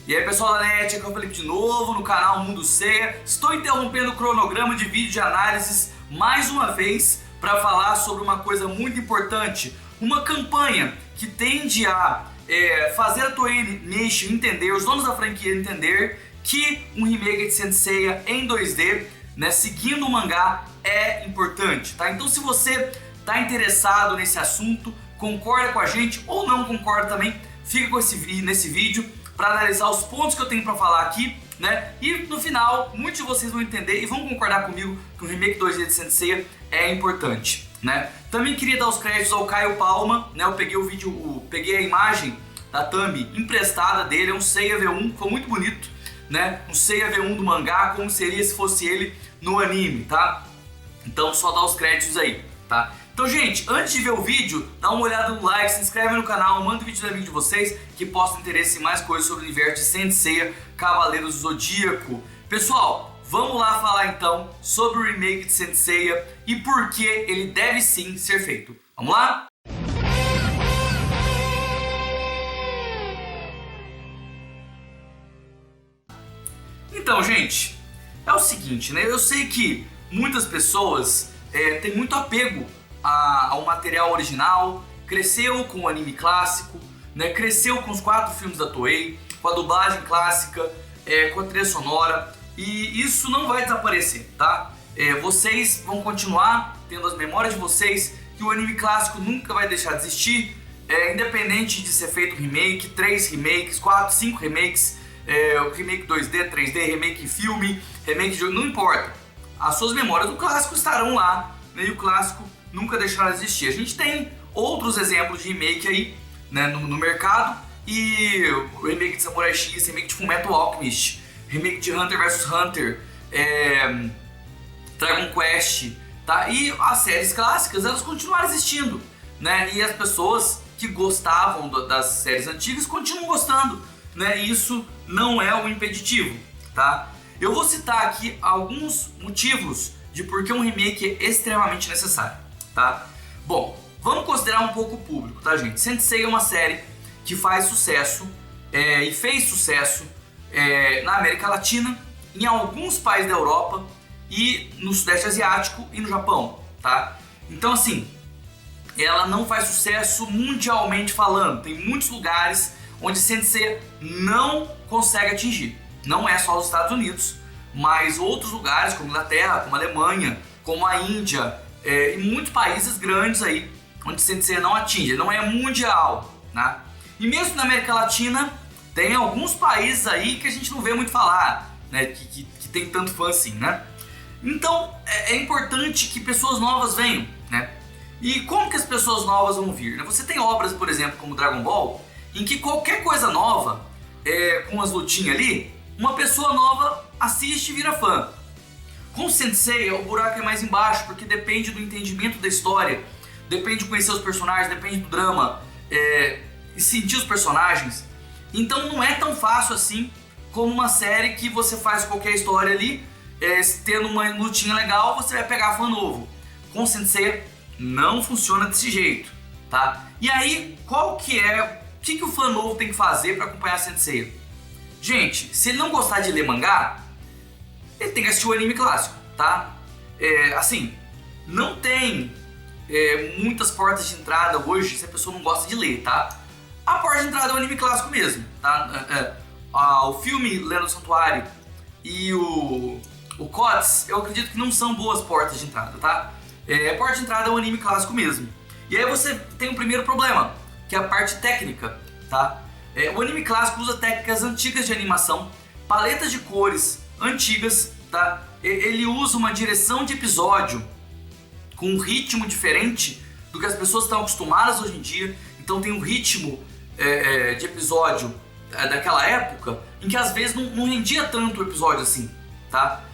E aí pessoal da NET, aqui é o Felipe de novo no canal Mundo Seiya. Estou interrompendo o cronograma de vídeo de análises mais uma vez para falar sobre uma coisa muito importante. Uma campanha que tende a fazer a Toei Animation entender, os donos da franquia entender que um remake de Saint Seiya em 2D, né, seguindo o mangá, é importante, tá? Então se você está interessado nesse assunto, concorda com a gente ou não concorda também, fica com nesse vídeo para analisar os pontos que eu tenho para falar aqui, né? E no final, muitos de vocês vão entender e vão concordar comigo que o remake 2D de Saint Seiya é importante, né? Também queria dar os créditos ao Caio Palma, né? Eu peguei a imagem da thumb emprestada dele, é um Seiya V1, ficou muito bonito, né? Um Seiya V1 do mangá, como seria se fosse ele no anime, tá? Então só dá os créditos aí, tá? Então, gente, antes de ver o vídeo, dá uma olhada no like, se inscreve no canal, manda o vídeo do amigo de vocês que possam interesse em mais coisas sobre o universo de Saint Seiya, Cavaleiros do Zodíaco. Pessoal, vamos lá falar então sobre o remake de Saint Seiya e por que ele deve sim ser feito. Vamos lá? Então, gente, é o seguinte, né? Eu sei que muitas pessoas têm muito apego ao material original, cresceu com o anime clássico, né? Cresceu com os 4 filmes da Toei, com a dublagem clássica, com a trilha sonora, e isso não vai desaparecer, tá? Vocês vão continuar tendo as memórias de vocês que o anime clássico nunca vai deixar de existir, independente de ser feito remake, 3 remakes, 4, 5 remakes, remake 2D, 3D, remake filme, remake de jogo, não importa. As suas memórias do clássico estarão lá, né? E o clássico nunca deixará de existir. A gente tem outros exemplos de remake aí, né, no mercado, e o remake de Samurai X, remake de Fullmetal Alchemist, remake de Hunter vs Hunter, Dragon Quest, tá? E as séries clássicas, elas continuaram existindo, né? E as pessoas que gostavam das séries antigas continuam gostando, né? E isso não é um impeditivo, tá? Eu vou citar aqui alguns motivos de por que um remake é extremamente necessário, tá? Bom, vamos considerar um pouco o público, tá, gente? Saint Seiya é uma série que faz sucesso e fez sucesso na América Latina, em alguns países da Europa e no Sudeste Asiático e no Japão, tá? Então, assim, ela não faz sucesso mundialmente falando. Tem muitos lugares onde Saint Seiya não consegue atingir. Não é só os Estados Unidos, mas outros lugares como a Inglaterra, como a Alemanha, como a Índia, e muitos países grandes aí, onde Saint Seiya não atinge, não é mundial, né? E mesmo na América Latina, tem alguns países aí que a gente não vê muito falar, né? Que tem tanto fã assim, né? Então, é importante que pessoas novas venham, né? E como que as pessoas novas vão vir, né? Você tem obras, por exemplo, como Dragon Ball, em que qualquer coisa nova, com as lutinhas ali, uma pessoa nova assiste e vira fã. Com Saint Seiya, o buraco é mais embaixo, porque depende do entendimento da história, depende de conhecer os personagens, depende do drama, e sentir os personagens. Então não é tão fácil assim como uma série que você faz qualquer história ali, tendo uma lutinha legal, você vai pegar fã novo. Com Saint Seiya não funciona desse jeito, tá? E aí, o que o fã novo tem que fazer para acompanhar Saint Seiya? Gente, se ele não gostar de ler mangá, ele tem que assistir o anime clássico, tá? Assim, não tem muitas portas de entrada hoje se a pessoa não gosta de ler, tá? A porta de entrada é o anime clássico mesmo, tá? O filme Lenda do Santuário e o COTS, eu acredito que não são boas portas de entrada, tá? A porta de entrada é o anime clássico mesmo. E aí você tem o primeiro problema, que é a parte técnica, tá? O anime clássico usa técnicas antigas de animação, paletas de cores antigas, tá? Ele usa uma direção de episódio com um ritmo diferente do que as pessoas estão acostumadas hoje em dia. Então tem um ritmo de episódio daquela época em que às vezes não rendia tanto o episódio assim, tá?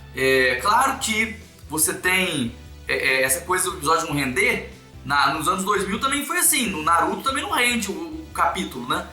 Claro que você tem essa coisa do episódio não render, nos anos 2000 também foi assim, no Naruto também não rende o capítulo, né?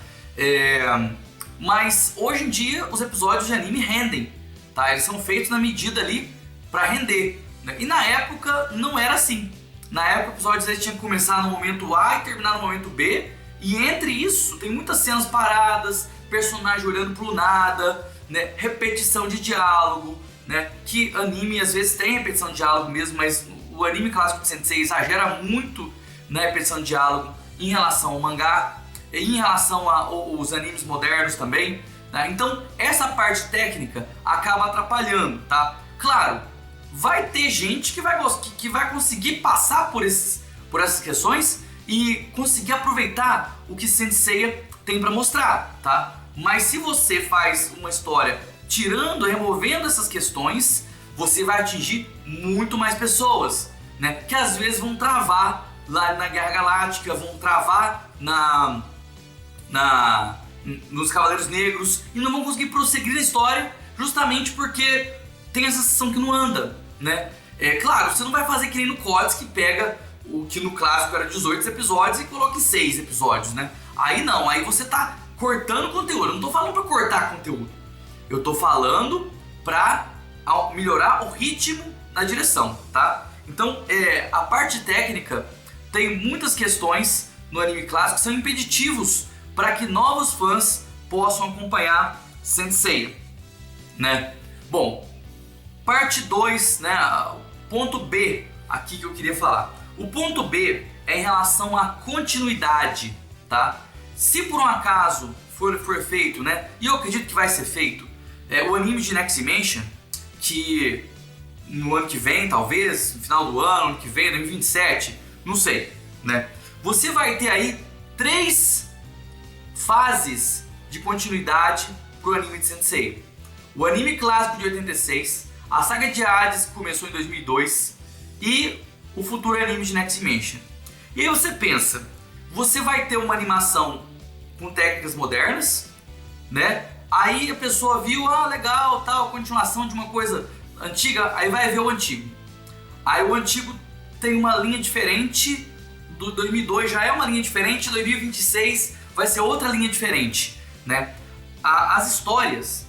Mas hoje em dia os episódios de anime rendem, tá? Eles são feitos na medida ali para render, né? E na época não era assim. Na época, episódios eles tinham que começar no momento A e terminar no momento B. E entre isso, tem muitas cenas paradas, personagem olhando pro nada, né? Repetição de diálogo, né? Que anime às vezes tem repetição de diálogo mesmo, mas o anime clássico de Sensei exagera muito na repetição de diálogo em relação ao mangá e em relação aos animes modernos também, né? Então essa parte técnica acaba atrapalhando, tá? Claro, vai ter gente que vai conseguir passar por essas questões e conseguir aproveitar o que Sensei tem para mostrar, tá? Mas se você faz uma história removendo essas questões, você vai atingir muito mais pessoas, né? Que às vezes vão travar lá na Guerra Galáctica, vão travar nos Cavaleiros Negros e não vão conseguir prosseguir a história justamente porque tem essa sensação que não anda, né? Claro, você não vai fazer que nem no CODS, que pega o que no clássico era 18 episódios e coloca em 6 episódios, né? Aí não, aí você tá cortando conteúdo. Eu não tô falando pra cortar conteúdo, eu tô falando pra melhorar o ritmo na direção, tá? Então, a parte técnica tem muitas questões no anime clássico que são impeditivos para que novos fãs possam acompanhar Sensei, né? Bom, parte 2, né? Ponto B aqui que eu queria falar. O ponto B é em relação à continuidade, tá? Se por um acaso for feito, né? E eu acredito que vai ser feito, o anime de Next Dimension, que no ano que vem, talvez, no final do ano que vem, 2027, não sei, né? Você vai ter aí 3 fases de continuidade pro anime de Sensei. O anime clássico de 86, a saga de Hades, que começou em 2002, e o futuro anime de Next Dimension. E aí você pensa, você vai ter uma animação com técnicas modernas, né? Aí a pessoa viu, legal, tal, continuação de uma coisa antiga, aí vai ver o antigo. Aí o antigo tem uma linha diferente, do 2002 já é uma linha diferente, 2026 vai ser outra linha diferente, né? As histórias,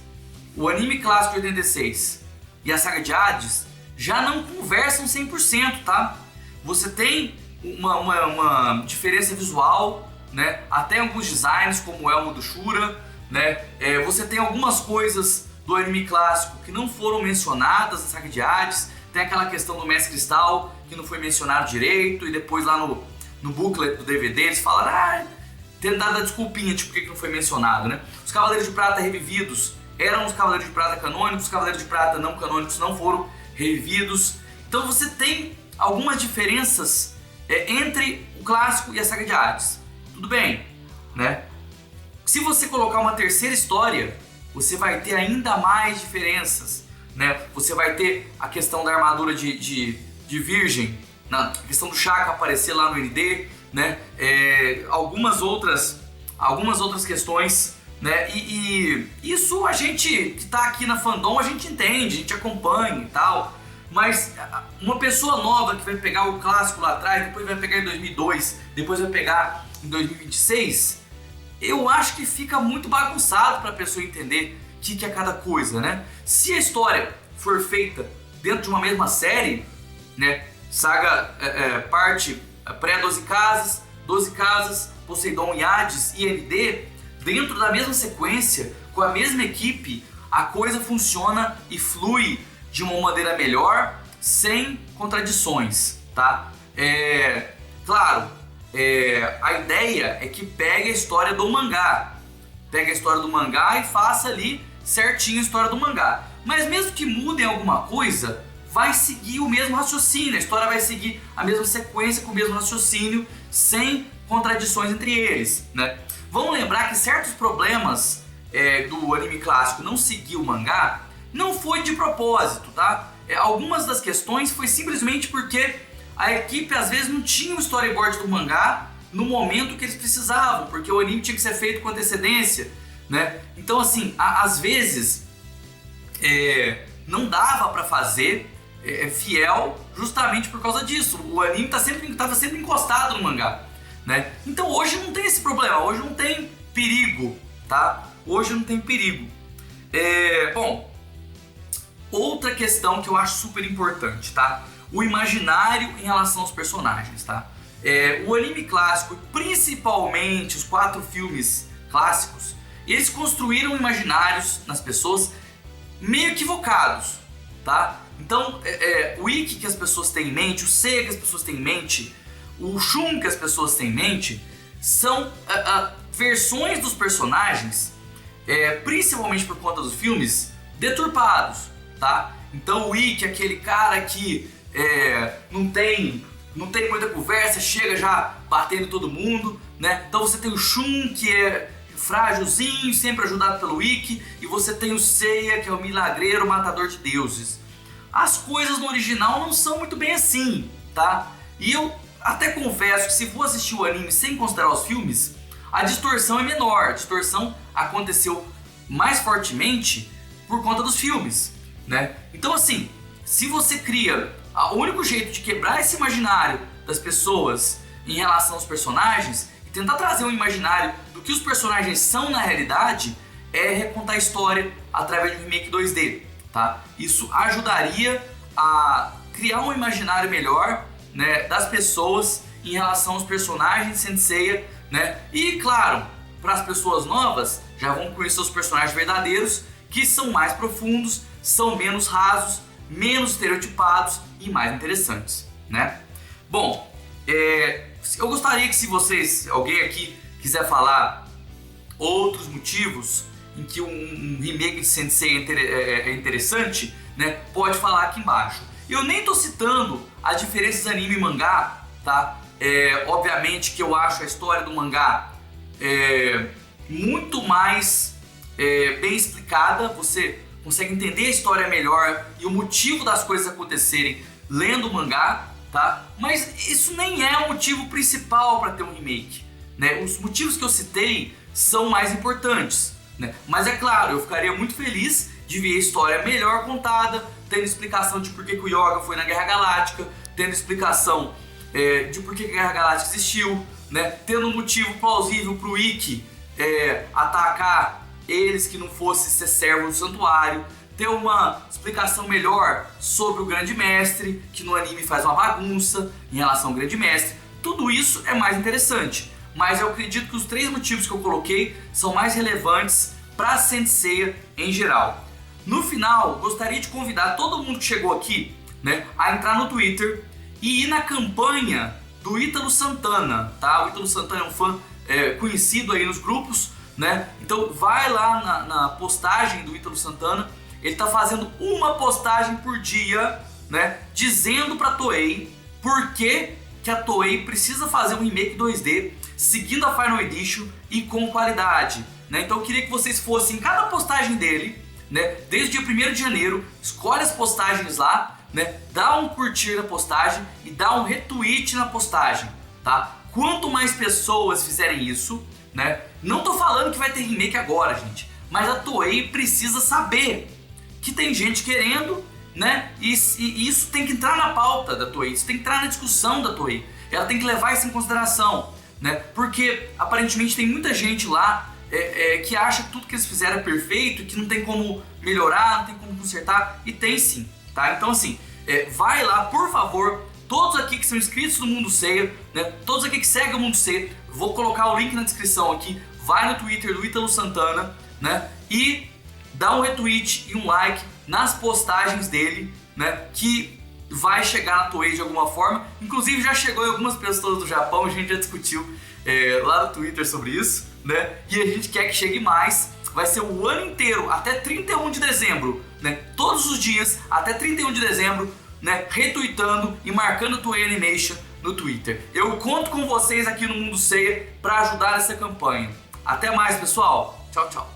o anime clássico de 86 e a saga de Hades já não conversam 100%, tá? Você tem uma diferença visual, né? Até alguns designs, como o Elmo do Shura, né? Você tem algumas coisas do anime clássico que não foram mencionadas na saga de Hades. Tem aquela questão do Mestre Cristal que não foi mencionado direito, e depois lá no booklet do DVD eles falaram, tentaram dar desculpinha, tipo, por que não foi mencionado, né? Os Cavaleiros de Prata revividos eram os Cavaleiros de Prata canônicos, os Cavaleiros de Prata não canônicos não foram revividos. Então você tem algumas diferenças entre o clássico e a saga de Hades. Tudo bem, né? Se você colocar uma terceira história, você vai ter ainda mais diferenças, né? Você vai ter a questão da armadura de virgem, a questão do Shaka aparecer lá no ND, né? Algumas outras questões, né? E isso a gente que tá aqui na fandom, a gente entende, a gente acompanha e tal. Mas uma pessoa nova que vai pegar o clássico lá atrás, depois vai pegar em 2002, depois vai pegar em 2026, eu acho que fica muito bagunçado para a pessoa entender o que é cada coisa, né? Se a história for feita dentro de uma mesma série, né? Saga parte pré-12 casas, Poseidon e Hades e ND, dentro da mesma sequência, com a mesma equipe, a coisa funciona e flui de uma maneira melhor, sem contradições, tá? Claro, a ideia é que pegue a história do mangá, e faça ali certinho a história do mangá. Mas mesmo que mudem alguma coisa, vai seguir o mesmo raciocínio, a história vai seguir a mesma sequência com o mesmo raciocínio, sem contradições entre eles, né? Vamos lembrar que certos problemas do anime clássico não seguir o mangá não foi de propósito, tá? Algumas das questões foi simplesmente porque a equipe às vezes não tinha o storyboard do mangá no momento que eles precisavam, porque o anime tinha que ser feito com antecedência, né? Então assim, às vezes não dava pra fazer fiel justamente por causa disso. O anime estava sempre encostado no mangá, né? Então hoje não tem esse problema, hoje não tem perigo, tá? Hoje não tem perigo. Bom, outra questão que eu acho super importante, tá? O imaginário em relação aos personagens, tá? O anime clássico, principalmente os 4 filmes clássicos, eles construíram imaginários nas pessoas meio equivocados, tá? Então, o Ikki que as pessoas têm em mente, o Seiya que as pessoas têm em mente, o Shun que as pessoas têm em mente, são versões dos personagens, principalmente por conta dos filmes, deturpados, tá? Então o Ikki, aquele cara que não tem muita conversa, chega já batendo todo mundo, né? Então você tem o Shun, que é frágilzinho, sempre ajudado pelo Ikki, e você tem o Seiya, que é o milagreiro, matador de deuses. As coisas no original não são muito bem assim, tá? E eu até confesso que se for assistir o anime sem considerar os filmes, a distorção é menor. A distorção aconteceu mais fortemente por conta dos filmes, né? Então assim, se você cria o único jeito de quebrar esse imaginário das pessoas em relação aos personagens e tentar trazer um imaginário do que os personagens são na realidade, é recontar a história através de um remake 2D, tá? Isso ajudaria a criar um imaginário melhor, né, das pessoas em relação aos personagens de Saint Seiya, né? E claro, para as pessoas novas já vão conhecer os personagens verdadeiros, que são mais profundos, são menos rasos, menos estereotipados e mais interessantes, né? Bom, eu gostaria que, se alguém aqui quiser falar outros motivos em que um remake de Saint Seiya é interessante, né, pode falar aqui embaixo. Eu nem tô citando as diferenças anime e mangá, tá? Obviamente que eu acho a história do mangá muito mais bem explicada, você consegue entender a história melhor e o motivo das coisas acontecerem lendo o mangá, tá? Mas isso nem é o motivo principal para ter um remake, né? Os motivos que eu citei são mais importantes, né? Mas é claro, eu ficaria muito feliz de ver a história melhor contada, tendo explicação de por que o Yoga foi na Guerra Galáctica, tendo explicação de por que a Guerra Galáctica existiu, né? Tendo um motivo plausível para o Ikki atacar eles, que não fosse ser servo do santuário, ter uma explicação melhor sobre o Grande Mestre, que no anime faz uma bagunça em relação ao Grande Mestre. Tudo isso é mais interessante, mas eu acredito que os 3 motivos que eu coloquei são mais relevantes para Saint Seiya em geral. No final, gostaria de convidar todo mundo que chegou aqui, né, a entrar no Twitter e ir na campanha do Ítalo Santana, tá? O Ítalo Santana é um fã conhecido aí nos grupos, né? Então vai lá na postagem do Ítalo Santana, ele tá fazendo uma postagem por dia, né, dizendo pra Toei por que a Toei precisa fazer um remake 2D seguindo a Final Edition e com qualidade, né? Então eu queria que vocês fossem em cada postagem dele, né, desde o dia 1º de janeiro, escolhe as postagens lá, né, dá um curtir na postagem e dá um retweet na postagem, tá? Quanto mais pessoas fizerem isso, né, não tô falando que vai ter remake agora, gente, mas a Toei precisa saber que tem gente querendo, né, e isso tem que entrar na pauta da Toei, isso tem que entrar na discussão da Toei, ela tem que levar isso em consideração, né, porque aparentemente tem muita gente lá que acha que tudo que eles fizeram é perfeito, que não tem como melhorar, não tem como consertar, e tem sim, tá? Então assim, vai lá, por favor, todos aqui que são inscritos no Mundo Seiya, né, todos aqui que seguem o Mundo Seiya, vou colocar o link na descrição aqui, vai no Twitter do Ítalo Santana, né, e dá um retweet e um like nas postagens dele, né, que vai chegar na Toei de alguma forma. Inclusive já chegou em algumas pessoas do Japão, a gente já discutiu lá no Twitter sobre isso, né, e a gente quer que chegue mais. Vai ser o ano inteiro, até 31 de dezembro, né, todos os dias, até 31 de dezembro, né, retweetando e marcando Toei Animation no Twitter. Eu conto com vocês aqui no Mundo Seiya para ajudar nessa campanha. Até mais, pessoal. Tchau, tchau.